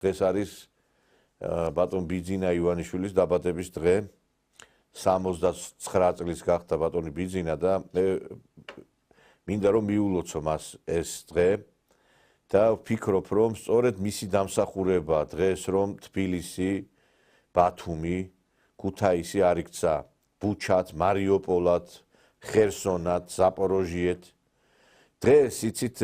დღეს არის ბატონ ბიძინა ივანიშვილის დაბადების დღე. 69 წლის გახდა ბატონი ბიძინა და მინდა რომ მიულოცო მას ეს დღე და ვფიქრობ რომ სწორედ მისი დამსახურება დღეს რომ თბილისი, ბათუმი, ქუთაისი არ იქცა ბუჩად, მარიუპოლად, ხერსონად, ზაპოროჟიეთ. დღეს იცით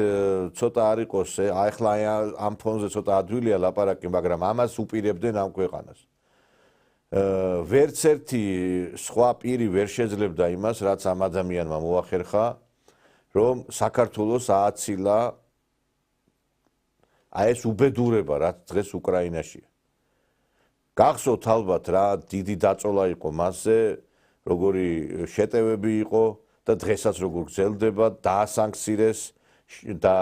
ცოტა არ იყოს, ახლა ამ ფონზე ცოტა ადვილია ლაპარაკი, მაგრამ ამას უპირებდნენ ამ ქვეყანას. ვერც ერთი სხვა პირი ვერ შეძლებდა იმას, რაც ამ ადამიანმა მოახერხა, რომ საქართველოს ააცილა ეს უბედურება, რაც დღეს უკრაინაშია. გახსოვთ ალბათ რა დიდი დაწოლა იყო მასზე, როგორი შეტევები იყო და დღესაც როგორ გრძელდება, დაასანქცირეს და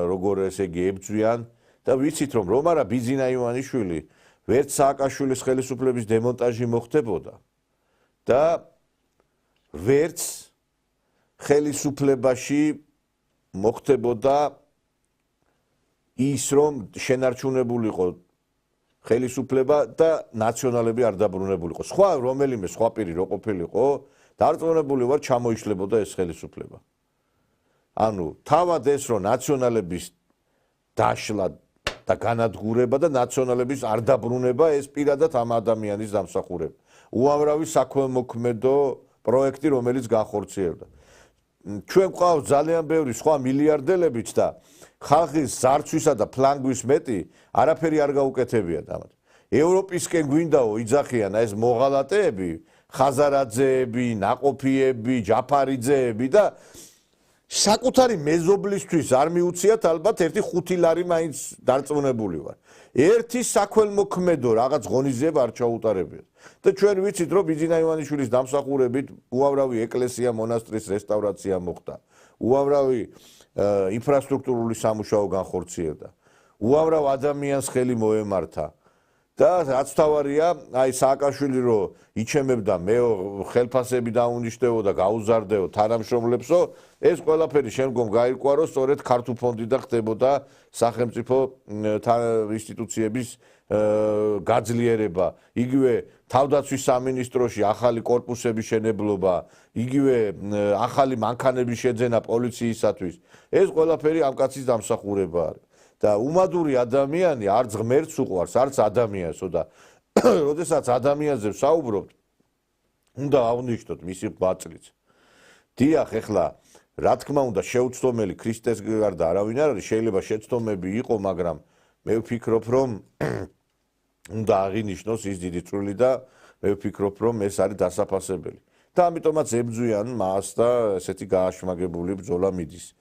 როგორ ესე იგი ებძვიან და ვიცით რომ არა ბიძინა ივანიშვილი ვერც სააკაშვილის ხელისუფლების დემონტაჟი მოხდებოდა და ვერც ხელისუფლებაში მოხდებოდა ის რომ შენარჩუნებულიყო ხელისუფლება და ნაციონალები არ დაბრუნებულიყო. სხვა რომელიმე სხვა პირი რო ყოფილიყო, დარწმუნებული ვარ ჩამოიშლებოდა ეს ხელისუფლება. ანუ თავად ეს რომ ნაციონალების დაშლა და განადგურება და ნაციონალების არ დაბრუნება ეს პირადად ამ ადამიანის დამსახურება. უამრავი საქველმოქმედო პროექტი რომელიც განხორციელდა. ჩვენ გვყავს ძალიან ბევრი სხვა მილიარდელებიც და ხალხის ზარცვისა და ფლანგვის მეტი არაფერი არ გაუკეთებიათ ამათ. ევროპისკენ გვინდაო იძახიან ეს მოღალატეები, ხაზარაძეები, ნაყოფიები, ჯაფარიძეები და საკუთარი მეზობლისთვის არ მიუციათ ალბათ ერთი 5 ლარი მაინც დარწმუნებული ვარ. ერთი საქველმოქმედო რაღაც ღონისძიება არ ჩაუტარებიათ. და ჩვენ ვიცით რომ ბიძინა ივანიშვილის დამსახურებით უამრავი ეკლესია, მონასტრის რესტავრაცია მოხდა. უამრავი ინფრასტრუქტურული სამუშაო განხორციელდა. უამრავ ადამიანს ხელი მოემართა. და რაც თავარია, აი სააკაშვილი რო იჩემებდა მე ხელფასები დაუნიშნეო და გაუზარდეო თანამშრომლებსო, ეს ყველაფერი შემდგომ გაირკვარო სწორედ ქართულ ფონდიდან ხდებოდა სახელმწიფო ინსტიტუციების გაძლიერება, იგივე თავდაცვის სამინისტროში ახალი კორპუსების შენებლობა, იგივე ახალი მანქანების შეძენა პოლიციისათვის. ეს ყველაფერი ამ კაცის დამსახურება არის. და უმადური ადამიანი არც ღმერთს უყვარს, არც ადამიანსო და როდესაც ადამიანზე ვსაუბრობთ, უნდა ავნიშნოთ მისი ღვაწლიც. დიახ, ეხლა რა თქმა უნდა შეუცდომელი ქრისტეს გარდა არავინ არ არის, შეიძლება შეცდომები იყო, მაგრამ მე ვფიქრობ, რომ უნდა აღინიშნოს ის დიდი წვლილი და მე ვფიქრობ, რომ ეს არის დასაფასებელი. და ამიტომაც ებძვიან მას და ესეთი გააშმაგებული ბრძოლა მიდის.